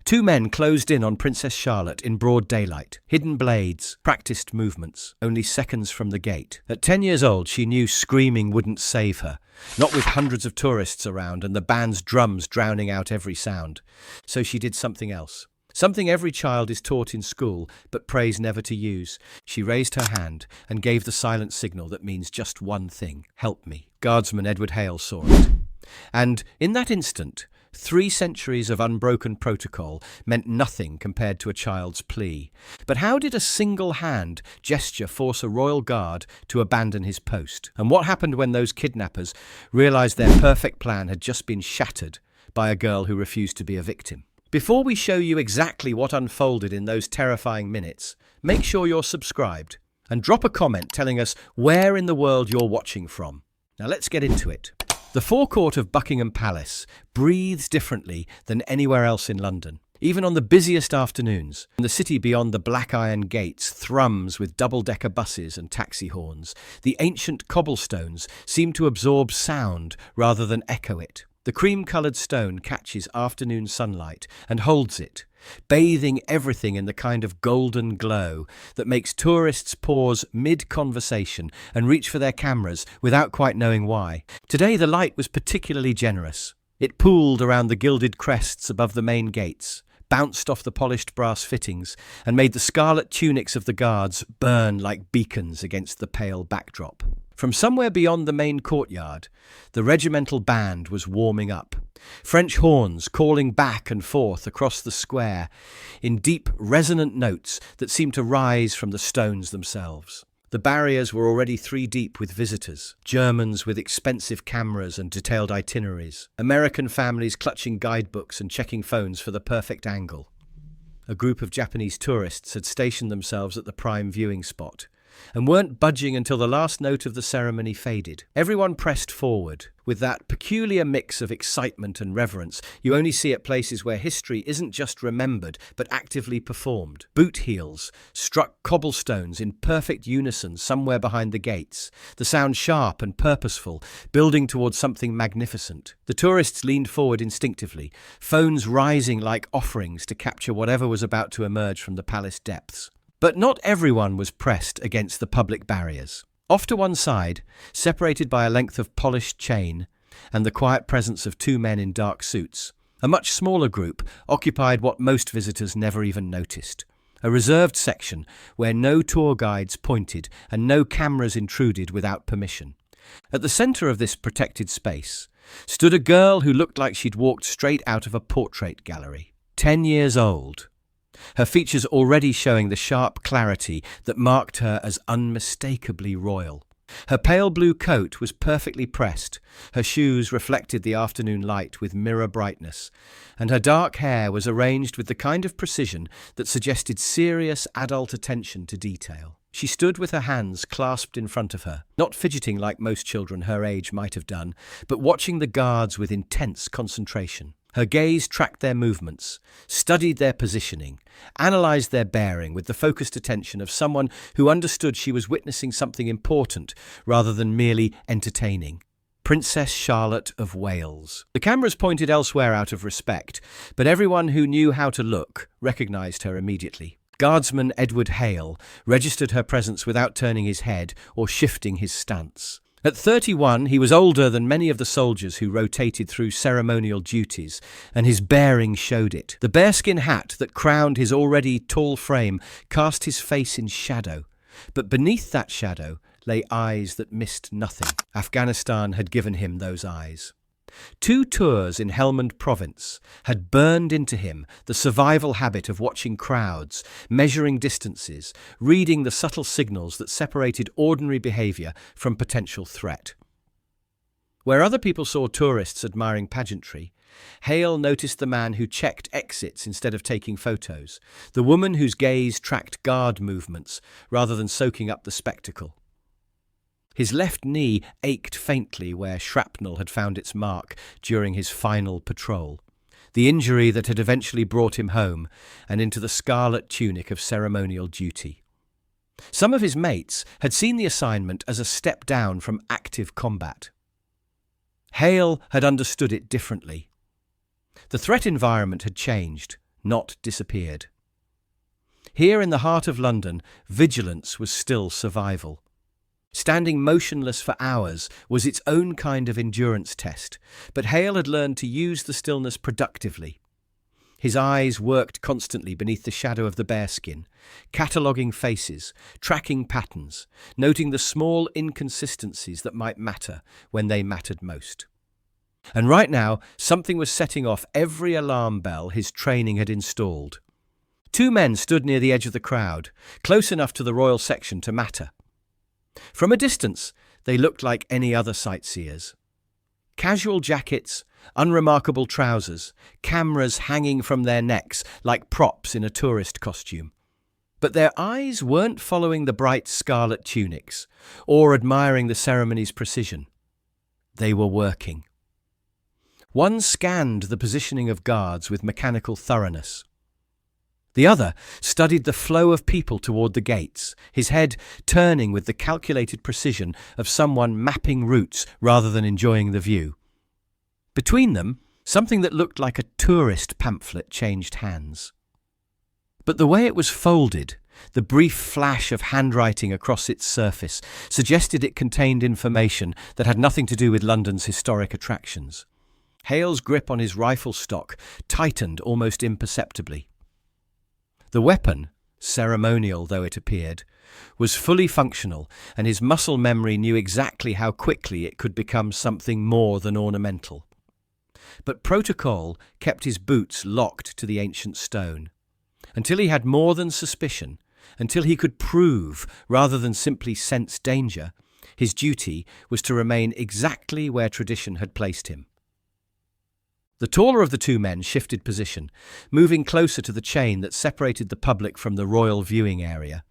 Two men closed in on Princess Charlotte in broad daylight. Hidden blades, practiced movements, only seconds from the gate. At 10 years old, she knew screaming wouldn't save her. Not with hundreds of tourists around and the band's drums drowning out every sound. So she did something else. Something every child is taught in school, but prays never to use. She raised her hand and gave the silent signal that means just one thing: help me. Guardsman Edward Hale saw it. And in that instant, 3 centuries of unbroken protocol meant nothing compared to a child's plea. But how did a single hand gesture force a royal guard to abandon his post? And what happened when those kidnappers realized their perfect plan had just been shattered by a girl who refused to be a victim? Before we show you exactly what unfolded in those terrifying minutes, make sure you're subscribed and drop a comment telling us where in the world you're watching from. Now let's get into it. The forecourt of Buckingham Palace breathes differently than anywhere else in London. Even on the busiest afternoons, the city beyond the black iron gates thrums with double-decker buses and taxi horns. The ancient cobblestones seem to absorb sound rather than echo it. The cream-coloured stone catches afternoon sunlight and holds it, bathing everything in the kind of golden glow that makes tourists pause mid-conversation and reach for their cameras without quite knowing why. Today the light was particularly generous. It pooled around the gilded crests above the main gates, bounced off the polished brass fittings, and made the scarlet tunics of the guards burn like beacons against the pale backdrop. From somewhere beyond the main courtyard, the regimental band was warming up. French horns calling back and forth across the square in deep, resonant notes that seemed to rise from the stones themselves. The barriers were already 3 deep with visitors, Germans with expensive cameras and detailed itineraries, American families clutching guidebooks and checking phones for the perfect angle. A group of Japanese tourists had stationed themselves at the prime viewing spot and weren't budging until the last note of the ceremony faded. Everyone pressed forward, with that peculiar mix of excitement and reverence you only see at places where history isn't just remembered, but actively performed. Boot heels struck cobblestones in perfect unison somewhere behind the gates, the sound sharp and purposeful, building towards something magnificent. The tourists leaned forward instinctively, phones rising like offerings to capture whatever was about to emerge from the palace depths. But not everyone was pressed against the public barriers. Off to one side, separated by a length of polished chain and the quiet presence of 2 men in dark suits, a much smaller group occupied what most visitors never even noticed. A reserved section where no tour guides pointed and no cameras intruded without permission. At the centre of this protected space stood a girl who looked like she'd walked straight out of a portrait gallery. 10 years old. Her features already showing the sharp clarity that marked her as unmistakably royal. Her pale blue coat was perfectly pressed, her shoes reflected the afternoon light with mirror brightness, and her dark hair was arranged with the kind of precision that suggested serious adult attention to detail. She stood with her hands clasped in front of her, not fidgeting like most children her age might have done, but watching the guards with intense concentration. Her gaze tracked their movements, studied their positioning, analysed their bearing with the focused attention of someone who understood she was witnessing something important rather than merely entertaining. Princess Charlotte of Wales. The cameras pointed elsewhere out of respect, but everyone who knew how to look recognised her immediately. Guardsman Edward Hale registered her presence without turning his head or shifting his stance. At 31, he was older than many of the soldiers who rotated through ceremonial duties, and his bearing showed it. The bearskin hat that crowned his already tall frame cast his face in shadow, but beneath that shadow lay eyes that missed nothing. Afghanistan had given him those eyes. 2 tours in Helmand province had burned into him the survival habit of watching crowds, measuring distances, reading the subtle signals that separated ordinary behaviour from potential threat. Where other people saw tourists admiring pageantry, Hale noticed the man who checked exits instead of taking photos, the woman whose gaze tracked guard movements rather than soaking up the spectacle. His left knee ached faintly where shrapnel had found its mark during his final patrol, the injury that had eventually brought him home and into the scarlet tunic of ceremonial duty. Some of his mates had seen the assignment as a step down from active combat. Hale had understood it differently. The threat environment had changed, not disappeared. Here in the heart of London, vigilance was still survival. Standing motionless for hours was its own kind of endurance test, but Hale had learned to use the stillness productively. His eyes worked constantly beneath the shadow of the bearskin, cataloguing faces, tracking patterns, noting the small inconsistencies that might matter when they mattered most. And right now, something was setting off every alarm bell his training had installed. Two men stood near the edge of the crowd, close enough to the royal section to matter. From a distance, they looked like any other sightseers. Casual jackets, unremarkable trousers, cameras hanging from their necks like props in a tourist costume. But their eyes weren't following the bright scarlet tunics or admiring the ceremony's precision. They were working. One scanned the positioning of guards with mechanical thoroughness. The other studied the flow of people toward the gates, his head turning with the calculated precision of someone mapping routes rather than enjoying the view. Between them, something that looked like a tourist pamphlet changed hands. But the way it was folded, the brief flash of handwriting across its surface, suggested it contained information that had nothing to do with London's historic attractions. Hale's grip on his rifle stock tightened almost imperceptibly. The weapon, ceremonial though it appeared, was fully functional, and his muscle memory knew exactly how quickly it could become something more than ornamental. But protocol kept his boots locked to the ancient stone. Until he had more than suspicion, until he could prove rather than simply sense danger, his duty was to remain exactly where tradition had placed him. The taller of the two men shifted position, moving closer to the chain that separated the public from the royal viewing area.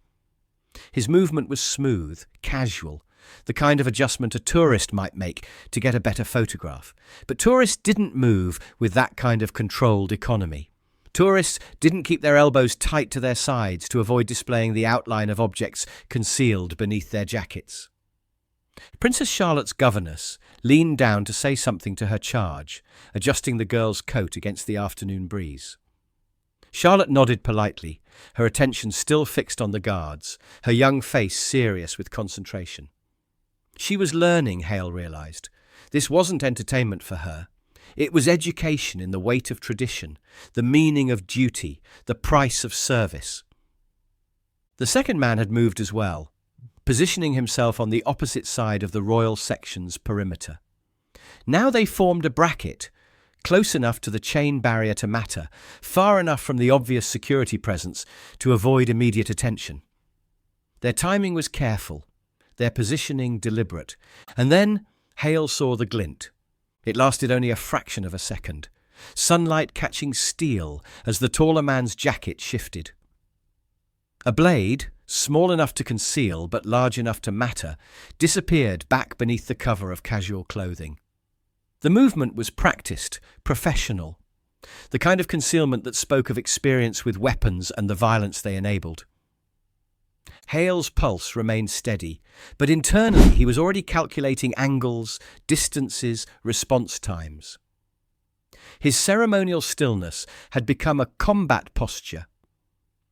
His movement was smooth, casual, the kind of adjustment a tourist might make to get a better photograph. But tourists didn't move with that kind of controlled economy. Tourists didn't keep their elbows tight to their sides to avoid displaying the outline of objects concealed beneath their jackets. Princess Charlotte's governess leaned down to say something to her charge, adjusting the girl's coat against the afternoon breeze. Charlotte nodded politely, her attention still fixed on the guards, her young face serious with concentration. She was learning, Hale realized. This wasn't entertainment for her. It was education in the weight of tradition, the meaning of duty, the price of service. The second man had moved as well, positioning himself on the opposite side of the royal section's perimeter. Now they formed a bracket, close enough to the chain barrier to matter, far enough from the obvious security presence to avoid immediate attention. Their timing was careful, their positioning deliberate, and then Hale saw the glint. It lasted only a fraction of a second, sunlight catching steel as the taller man's jacket shifted. A blade, small enough to conceal but large enough to matter, disappeared back beneath the cover of casual clothing. The movement was practiced, professional, the kind of concealment that spoke of experience with weapons and the violence they enabled. Hale's pulse remained steady, but internally he was already calculating angles, distances, response times. His ceremonial stillness had become a combat posture.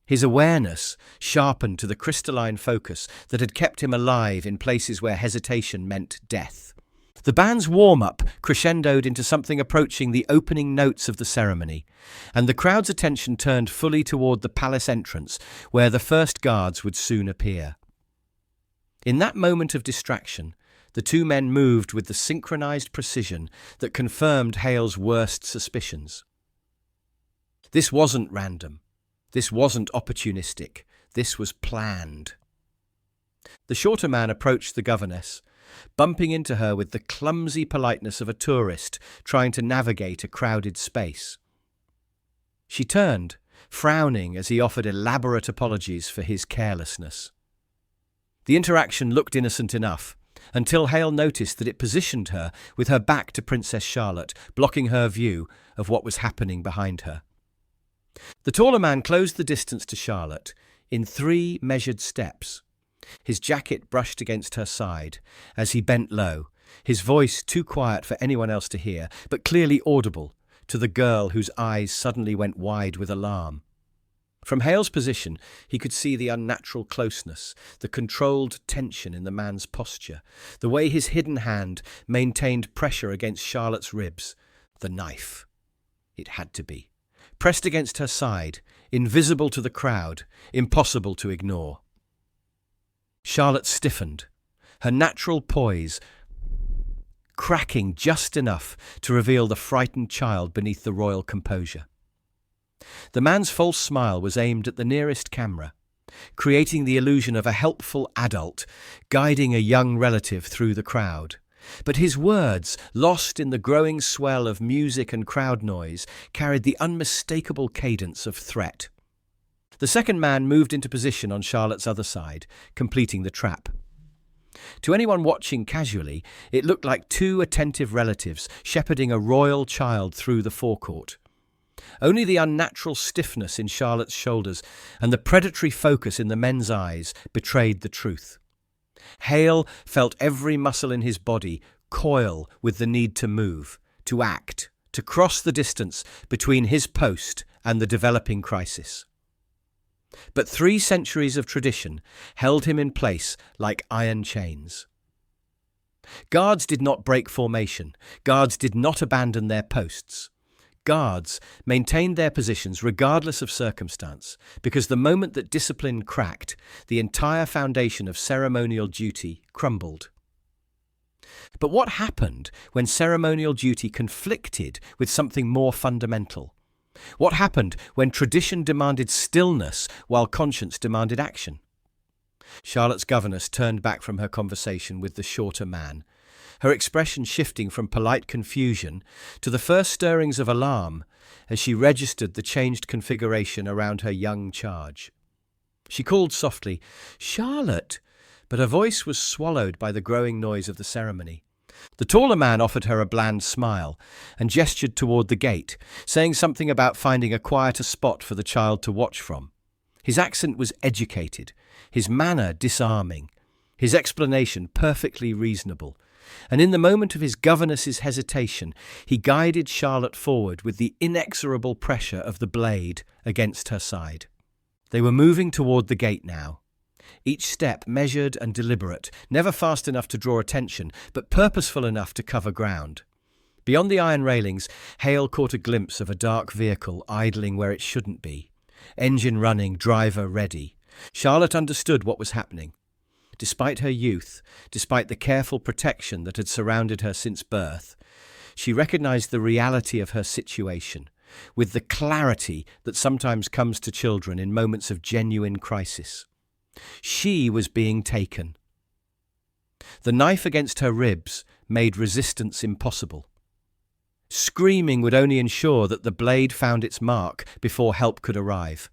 His awareness sharpened to the crystalline focus that had kept him alive in places where hesitation meant death. The band's warm-up crescendoed into something approaching the opening notes of the ceremony, and the crowd's attention turned fully toward the palace entrance, where the first guards would soon appear. In that moment of distraction, the two men moved with the synchronized precision that confirmed Hale's worst suspicions. This wasn't random. This wasn't opportunistic. This was planned. The shorter man approached the governess, bumping into her with the clumsy politeness of a tourist trying to navigate a crowded space. She turned, frowning as he offered elaborate apologies for his carelessness. The interaction looked innocent enough, until Hale noticed that it positioned her with her back to Princess Charlotte, blocking her view of what was happening behind her. The taller man closed the distance to Charlotte in 3 measured steps. His jacket brushed against her side as he bent low, his voice too quiet for anyone else to hear, but clearly audible, to the girl whose eyes suddenly went wide with alarm. From Hale's position, he could see the unnatural closeness, the controlled tension in the man's posture, the way his hidden hand maintained pressure against Charlotte's ribs. The knife. It had to be. Pressed against her side, invisible to the crowd, impossible to ignore. Charlotte stiffened, her natural poise cracking just enough to reveal the frightened child beneath the royal composure. The man's false smile was aimed at the nearest camera, creating the illusion of a helpful adult guiding a young relative through the crowd. But his words, lost in the growing swell of music and crowd noise, carried the unmistakable cadence of threat. The second man moved into position on Charlotte's other side, completing the trap. To anyone watching casually, it looked like two attentive relatives shepherding a royal child through the forecourt. Only the unnatural stiffness in Charlotte's shoulders and the predatory focus in the men's eyes betrayed the truth. Hale felt every muscle in his body coil with the need to move, to act, to cross the distance between his post and the developing crisis. But 3 centuries of tradition held him in place like iron chains. Guards did not break formation. Guards did not abandon their posts. Guards maintained their positions regardless of circumstance, because the moment that discipline cracked, the entire foundation of ceremonial duty crumbled. But what happened when ceremonial duty conflicted with something more fundamental? What happened when tradition demanded stillness while conscience demanded action? Charlotte's governess turned back from her conversation with the shorter man, her expression shifting from polite confusion to the first stirrings of alarm as she registered the changed configuration around her young charge. She called softly, "Charlotte," but her voice was swallowed by the growing noise of the ceremony. The taller man offered her a bland smile and gestured toward the gate, saying something about finding a quieter spot for the child to watch from. His accent was educated, his manner disarming, his explanation perfectly reasonable. And in the moment of his governess's hesitation, he guided Charlotte forward with the inexorable pressure of the blade against her side. They were moving toward the gate now. Each step measured and deliberate, never fast enough to draw attention, but purposeful enough to cover ground. Beyond the iron railings, Hale caught a glimpse of a dark vehicle idling where it shouldn't be. Engine running, driver ready. Charlotte understood what was happening. Despite her youth, despite the careful protection that had surrounded her since birth, she recognized the reality of her situation, with the clarity that sometimes comes to children in moments of genuine crisis. She was being taken. The knife against her ribs made resistance impossible. Screaming would only ensure that the blade found its mark before help could arrive.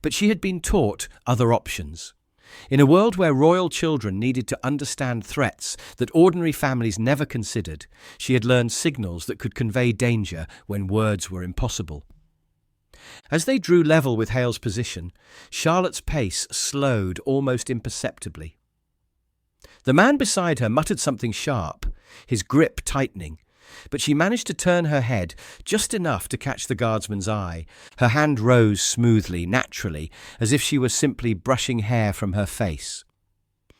But she had been taught other options. In a world where royal children needed to understand threats that ordinary families never considered, she had learned signals that could convey danger when words were impossible. As they drew level with Hale's position, Charlotte's pace slowed almost imperceptibly. The man beside her muttered something sharp, his grip tightening, but she managed to turn her head just enough to catch the guardsman's eye. Her hand rose smoothly, naturally, as if she was simply brushing hair from her face.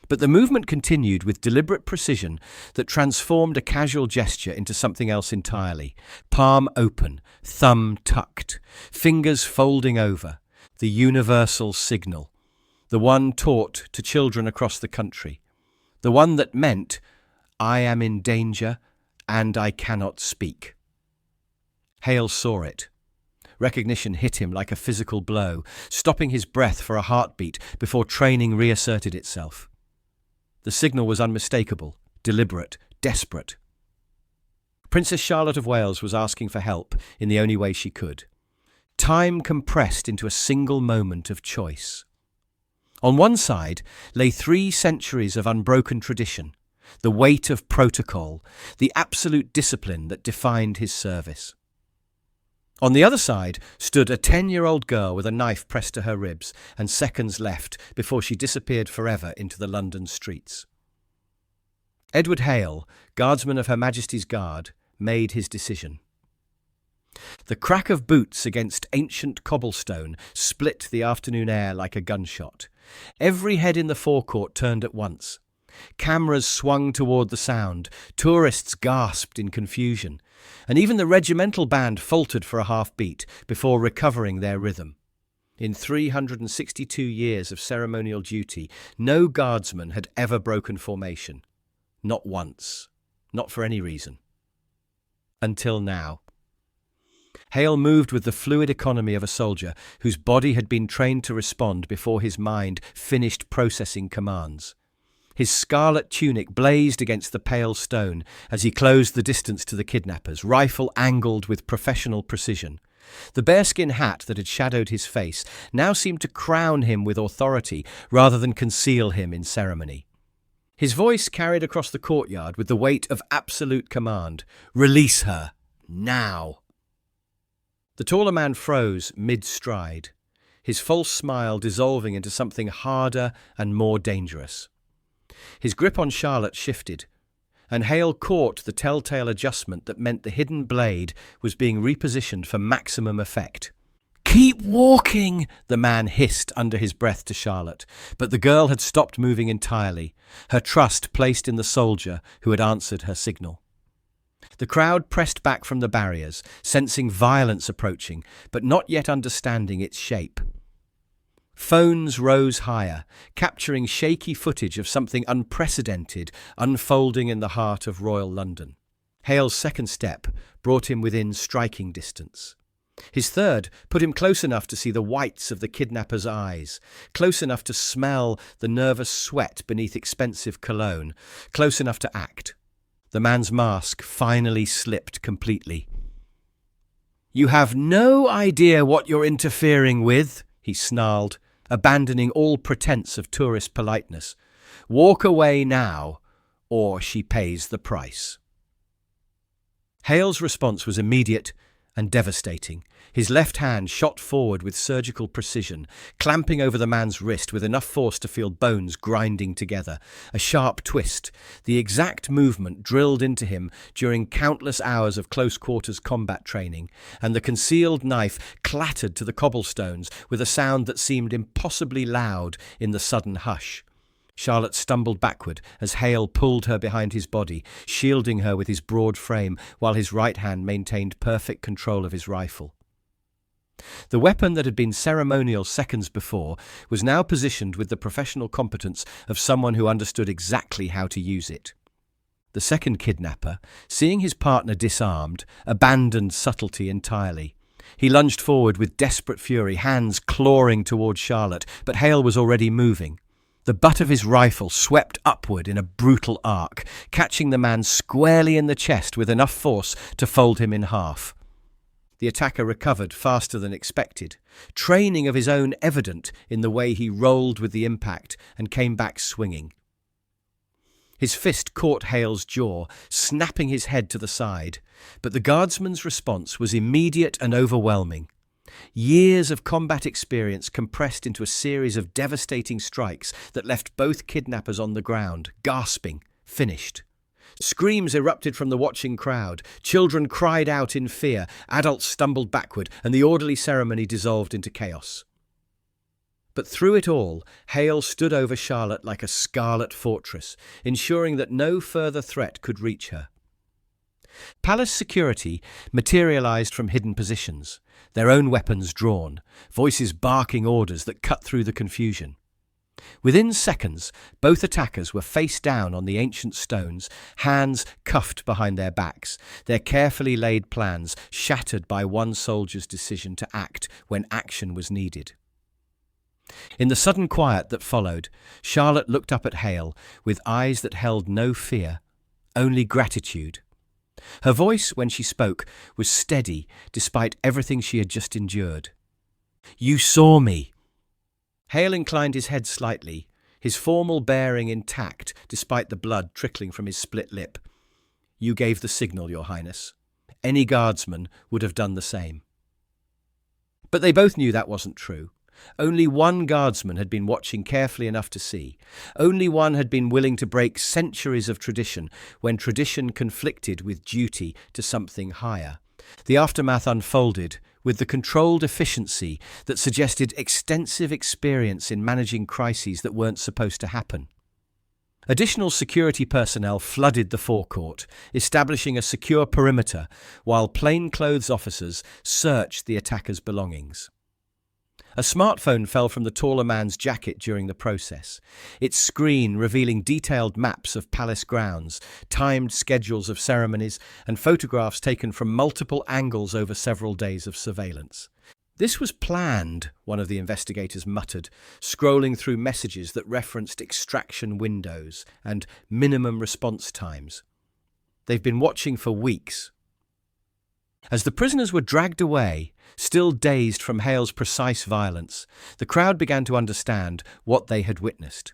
But the movement continued with deliberate precision that transformed a casual gesture into something else entirely. Palm open, thumb tucked, fingers folding over, the universal signal, the one taught to children across the country, the one that meant, "I am in danger, and I cannot speak." Hale saw it. Recognition hit him like a physical blow, stopping his breath for a heartbeat before training reasserted itself. The signal was unmistakable, deliberate, desperate. Princess Charlotte of Wales was asking for help in the only way she could. Time compressed into a single moment of choice. On one side lay 3 centuries of unbroken tradition, the weight of protocol, the absolute discipline that defined his service. On the other side stood a 10-year-old girl with a knife pressed to her ribs and seconds left before she disappeared forever into the London streets. Edward Hale, Guardsman of Her Majesty's Guard, made his decision. The crack of boots against ancient cobblestone split the afternoon air like a gunshot. Every head in the forecourt turned at once. Cameras swung toward the sound, tourists gasped in confusion, and even the regimental band faltered for a half-beat before recovering their rhythm. In 362 years of ceremonial duty, no guardsman had ever broken formation. Not once. Not for any reason. Until now. Hale moved with the fluid economy of a soldier whose body had been trained to respond before his mind finished processing commands. His scarlet tunic blazed against the pale stone as he closed the distance to the kidnappers, rifle angled with professional precision. The bearskin hat that had shadowed his face now seemed to crown him with authority rather than conceal him in ceremony. His voice carried across the courtyard with the weight of absolute command. "Release her! Now!" The taller man froze mid-stride, his false smile dissolving into something harder and more dangerous. His grip on Charlotte shifted, and Hale caught the telltale adjustment that meant the hidden blade was being repositioned for maximum effect. "Keep walking!" the man hissed under his breath to Charlotte, but the girl had stopped moving entirely, her trust placed in the soldier who had answered her signal. The crowd pressed back from the barriers, sensing violence approaching, but not yet understanding its shape. Phones rose higher, capturing shaky footage of something unprecedented unfolding in the heart of royal London. Hale's second step brought him within striking distance. His third put him close enough to see the whites of the kidnapper's eyes, close enough to smell the nervous sweat beneath expensive cologne, close enough to act. The man's mask finally slipped completely. "You have no idea what you're interfering with," he snarled, abandoning all pretense of tourist politeness. "Walk away now, or she pays the price." Hale's response was immediate and devastating. His left hand shot forward with surgical precision, clamping over the man's wrist with enough force to feel bones grinding together. A sharp twist, the exact movement drilled into him during countless hours of close-quarters combat training, and the concealed knife clattered to the cobblestones with a sound that seemed impossibly loud in the sudden hush. Charlotte stumbled backward as Hale pulled her behind his body, shielding her with his broad frame while his right hand maintained perfect control of his rifle. The weapon that had been ceremonial seconds before was now positioned with the professional competence of someone who understood exactly how to use it. The second kidnapper, seeing his partner disarmed, abandoned subtlety entirely. He lunged forward with desperate fury, hands clawing towards Charlotte, but Hale was already moving. The butt of his rifle swept upward in a brutal arc, catching the man squarely in the chest with enough force to fold him in half. The attacker recovered faster than expected, training of his own evident in the way he rolled with the impact and came back swinging. His fist caught Hale's jaw, snapping his head to the side, but the guardsman's response was immediate and overwhelming. Years of combat experience compressed into a series of devastating strikes that left both kidnappers on the ground, gasping, finished. Screams erupted from the watching crowd. Children cried out in fear. Adults stumbled backward, and the orderly ceremony dissolved into chaos. But through it all, Hale stood over Charlotte like a scarlet fortress, ensuring that no further threat could reach her. Palace security materialized from hidden positions, their own weapons drawn, voices barking orders that cut through the confusion. Within seconds, both attackers were face down on the ancient stones, hands cuffed behind their backs, their carefully laid plans shattered by one soldier's decision to act when action was needed. In the sudden quiet that followed, Charlotte looked up at Hale with eyes that held no fear, only gratitude. Her voice, when she spoke, was steady despite everything she had just endured. "You saw me." Hale inclined his head slightly, his formal bearing intact despite the blood trickling from his split lip. "You gave the signal, Your Highness. Any guardsman would have done the same." But they both knew that wasn't true. Only one guardsman had been watching carefully enough to see. Only one had been willing to break centuries of tradition when tradition conflicted with duty to something higher. The aftermath unfolded with the controlled efficiency that suggested extensive experience in managing crises that weren't supposed to happen. Additional security personnel flooded the forecourt, establishing a secure perimeter, while plainclothes officers searched the attacker's belongings. A smartphone fell from the taller man's jacket during the process, its screen revealing detailed maps of palace grounds, timed schedules of ceremonies, and photographs taken from multiple angles over several days of surveillance. "This was planned," one of the investigators muttered, scrolling through messages that referenced extraction windows and minimum response times. "They've been watching for weeks." As the prisoners were dragged away, still dazed from Hale's precise violence, the crowd began to understand what they had witnessed.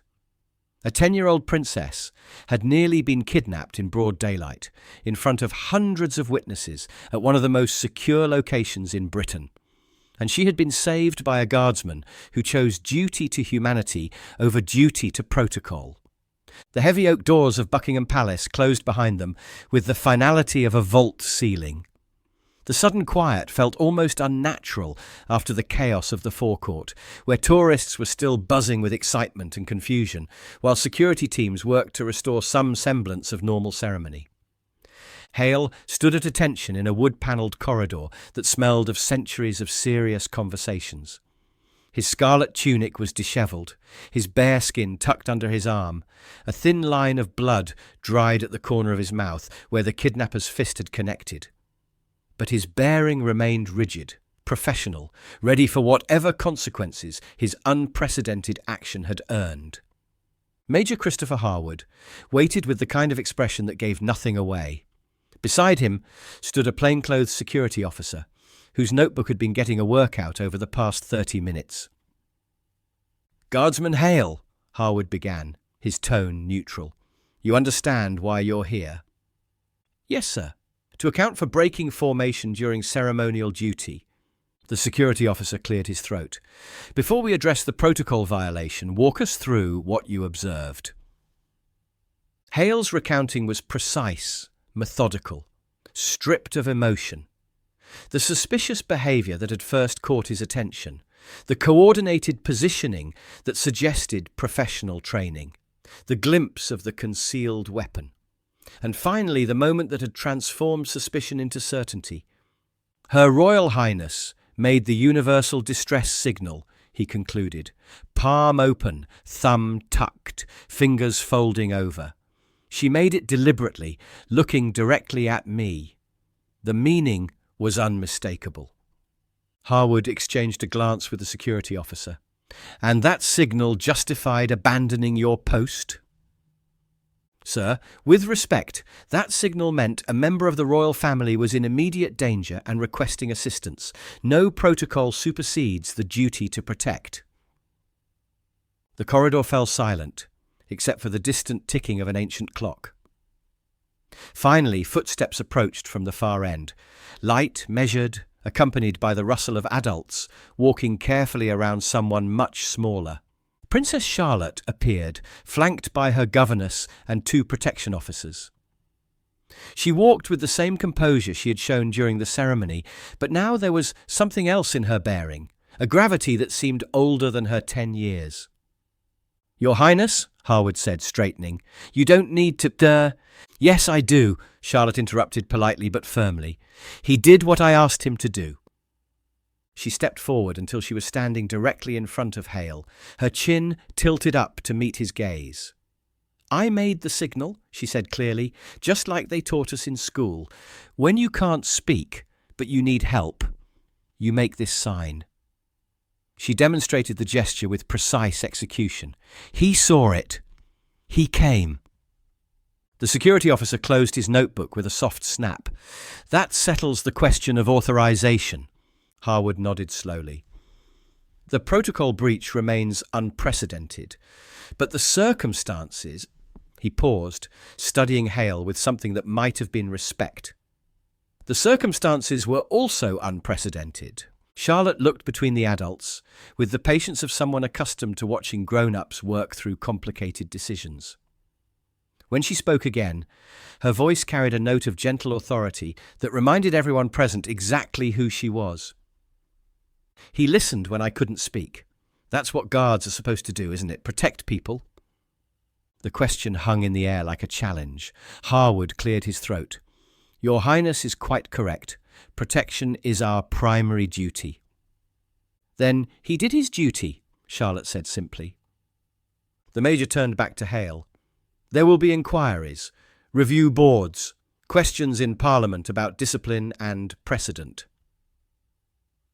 A 10-year-old princess had nearly been kidnapped in broad daylight, in front of hundreds of witnesses at one of the most secure locations in Britain. And she had been saved by a guardsman who chose duty to humanity over duty to protocol. The heavy oak doors of Buckingham Palace closed behind them with the finality of a vault ceiling. The sudden quiet felt almost unnatural after the chaos of the forecourt, where tourists were still buzzing with excitement and confusion, while security teams worked to restore some semblance of normal ceremony. Hale stood at attention in a wood-panelled corridor that smelled of centuries of serious conversations. His scarlet tunic was dishevelled, his bare skin tucked under his arm, a thin line of blood dried at the corner of his mouth where the kidnapper's fist had connected. But his bearing remained rigid, professional, ready for whatever consequences his unprecedented action had earned. Major Christopher Harwood waited with the kind of expression that gave nothing away. Beside him stood a plainclothes security officer, whose notebook had been getting a workout over the past 30 minutes. "Guardsman Hale," Harwood began, his tone neutral. "You understand why you're here?" "Yes, sir. To account for breaking formation during ceremonial duty." The security officer cleared his throat. "Before we address the protocol violation, walk us through what you observed." Hale's recounting was precise, methodical, stripped of emotion. The suspicious behaviour that had first caught his attention, the coordinated positioning that suggested professional training, the glimpse of the concealed weapon, and finally the moment that had transformed suspicion into certainty. "Her Royal Highness made the universal distress signal," he concluded, palm open, thumb tucked, fingers folding over. "She made it deliberately, looking directly at me." The meaning was unmistakable. Harwood exchanged a glance with the security officer. "And that signal justified abandoning your post?" "Sir, with respect, that signal meant a member of the royal family was in immediate danger and requesting assistance. No protocol supersedes the duty to protect." The corridor fell silent, except for the distant ticking of an ancient clock. Finally, footsteps approached from the far end, light, measured, accompanied by the rustle of adults walking carefully around someone much smaller. Princess Charlotte appeared, flanked by her governess and 2 protection officers. She walked with the same composure she had shown during the ceremony, but now there was something else in her bearing, a gravity that seemed older than her 10 years. "Your Highness," Harwood said, straightening, "you don't need to— "Yes, I do," Charlotte interrupted politely but firmly. "He did what I asked him to do." She stepped forward until she was standing directly in front of Hale, her chin tilted up to meet his gaze. "I made the signal," she said clearly, "just like they taught us in school. When you can't speak, but you need help, you make this sign." She demonstrated the gesture with precise execution. "He saw it. He came." The security officer closed his notebook with a soft snap. "That settles the question of authorization." Harwood nodded slowly. "The protocol breach remains unprecedented, but the circumstances—" He paused, studying Hale with something that might have been respect. "The circumstances were also unprecedented." Charlotte looked between the adults, with the patience of someone accustomed to watching grown-ups work through complicated decisions. When she spoke again, her voice carried a note of gentle authority that reminded everyone present exactly who she was. "He listened when I couldn't speak. That's what guards are supposed to do, isn't it? Protect people." The question hung in the air like a challenge. Harwood cleared his throat. "Your Highness is quite correct. Protection is our primary duty." "Then he did his duty," Charlotte said simply. The Major turned back to Hale. "There will be inquiries, review boards, questions in Parliament about discipline and precedent."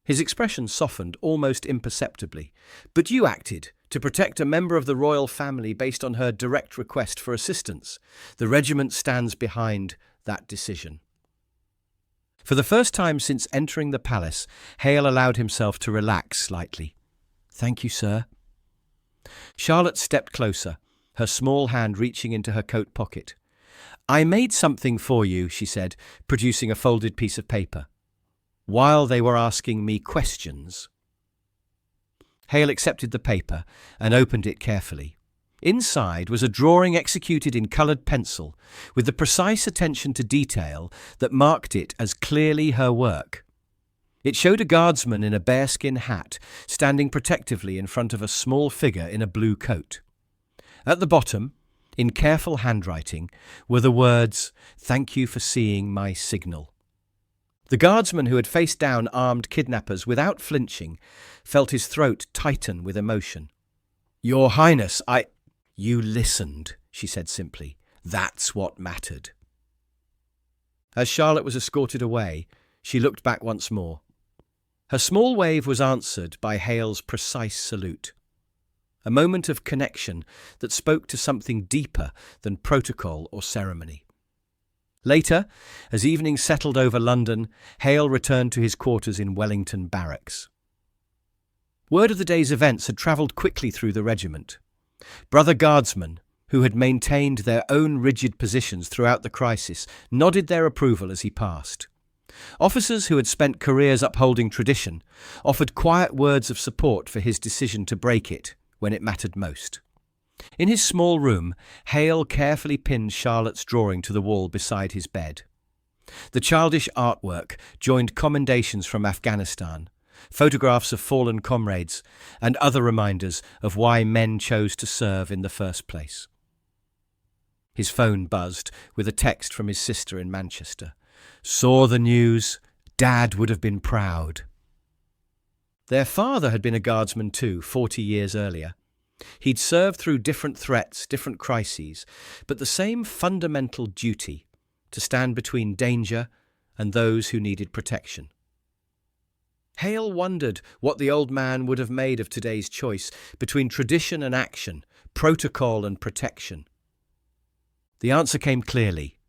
His expression softened almost imperceptibly. "But you acted to protect a member of the royal family based on her direct request for assistance. The regiment stands behind that decision." For the first time since entering the palace, Hale allowed himself to relax slightly. "Thank you, sir." Charlotte stepped closer, her small hand reaching into her coat pocket. "I made something for you," she said, producing a folded piece of paper. "While they were asking me questions." Hale accepted the paper and opened it carefully. Inside was a drawing executed in coloured pencil, with the precise attention to detail that marked it as clearly her work. It showed a guardsman in a bearskin hat, standing protectively in front of a small figure in a blue coat. At the bottom, in careful handwriting, were the words, "Thank you for seeing my signal." The guardsman, who had faced down armed kidnappers without flinching, felt his throat tighten with emotion. "Your Highness, You listened," she said simply. "That's what mattered." As Charlotte was escorted away, she looked back once more. Her small wave was answered by Hale's precise salute. A moment of connection that spoke to something deeper than protocol or ceremony. Later, as evening settled over London, Hale returned to his quarters in Wellington Barracks. Word of the day's events had travelled quickly through the regiment. Brother guardsmen, who had maintained their own rigid positions throughout the crisis, nodded their approval as he passed. Officers who had spent careers upholding tradition offered quiet words of support for his decision to break it when it mattered most. In his small room, Hale carefully pinned Charlotte's drawing to the wall beside his bed. The childish artwork joined commendations from Afghanistan, photographs of fallen comrades, and other reminders of why men chose to serve in the first place. His phone buzzed with a text from his sister in Manchester. "Saw the news. Dad would have been proud." Their father had been a guardsman too, 40 years earlier. He'd served through different threats, different crises, but the same fundamental duty to stand between danger and those who needed protection. Hale wondered what the old man would have made of today's choice between tradition and action, protocol and protection. The answer came clearly.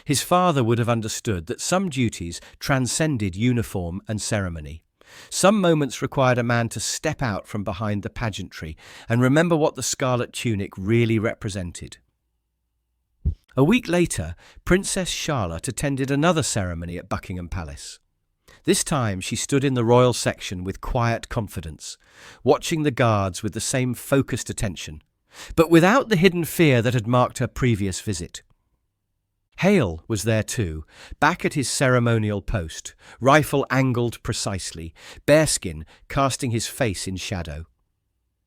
His father would have understood that some duties transcended uniform and ceremony. Some moments required a man to step out from behind the pageantry and remember what the scarlet tunic really represented. A week later, Princess Charlotte attended another ceremony at Buckingham Palace. This time she stood in the royal section with quiet confidence, watching the guards with the same focused attention, but without the hidden fear that had marked her previous visit. Hale was there too, back at his ceremonial post, rifle angled precisely, bearskin casting his face in shadow.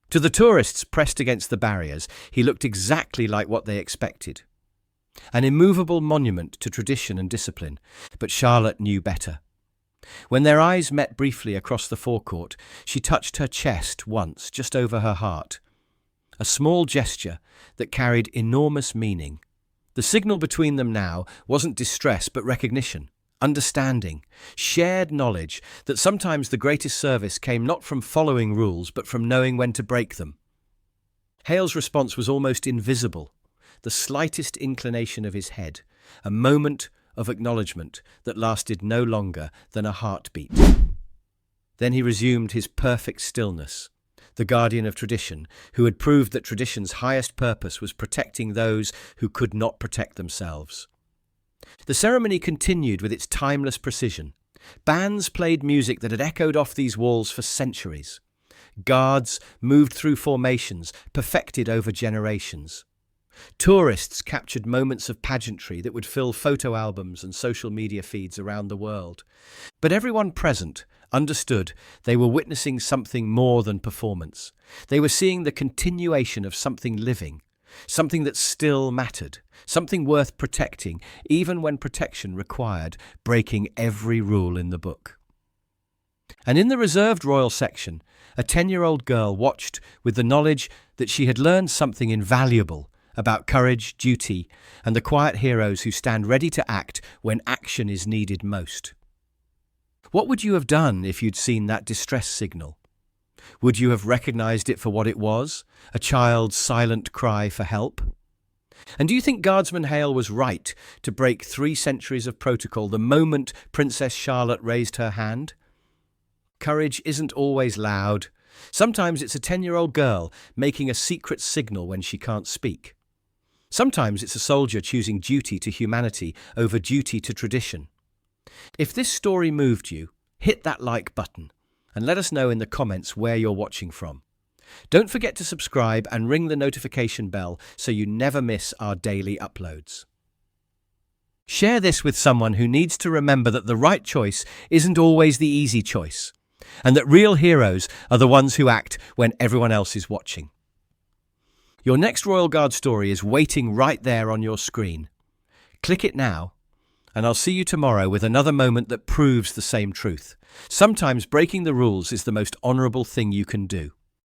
To the tourists pressed against the barriers, he looked exactly like what they expected. An immovable monument to tradition and discipline, but Charlotte knew better. When their eyes met briefly across the forecourt, she touched her chest once, just over her heart. A small gesture that carried enormous meaning. The signal between them now wasn't distress but recognition, understanding, shared knowledge that sometimes the greatest service came not from following rules but from knowing when to break them. Hale's response was almost invisible, the slightest inclination of his head, a moment of acknowledgement that lasted no longer than a heartbeat. Then he resumed his perfect stillness, the guardian of tradition, who had proved that tradition's highest purpose was protecting those who could not protect themselves. The ceremony continued with its timeless precision. Bands played music that had echoed off these walls for centuries. Guards moved through formations, perfected over generations. Tourists captured moments of pageantry that would fill photo albums and social media feeds around the world. But everyone present understood they were witnessing something more than performance. They were seeing the continuation of something living, something that still mattered, something worth protecting, even when protection required breaking every rule in the book. And in the reserved royal section, a 10-year-old girl watched with the knowledge that she had learned something invaluable about courage, duty, and the quiet heroes who stand ready to act when action is needed most. What would you have done if you'd seen that distress signal? Would you have recognized it for what it was, a child's silent cry for help? And do you think Guardsman Hale was right to break 3 centuries of protocol the moment Princess Charlotte raised her hand? Courage isn't always loud. Sometimes it's a 10-year-old girl making a secret signal when she can't speak. Sometimes it's a soldier choosing duty to humanity over duty to tradition. If this story moved you, hit that like button and let us know in the comments where you're watching from. Don't forget to subscribe and ring the notification bell so you never miss our daily uploads. Share this with someone who needs to remember that the right choice isn't always the easy choice, and that real heroes are the ones who act when everyone else is watching. Your next Royal Guard story is waiting right there on your screen. Click it now, and I'll see you tomorrow with another moment that proves the same truth. Sometimes breaking the rules is the most honourable thing you can do.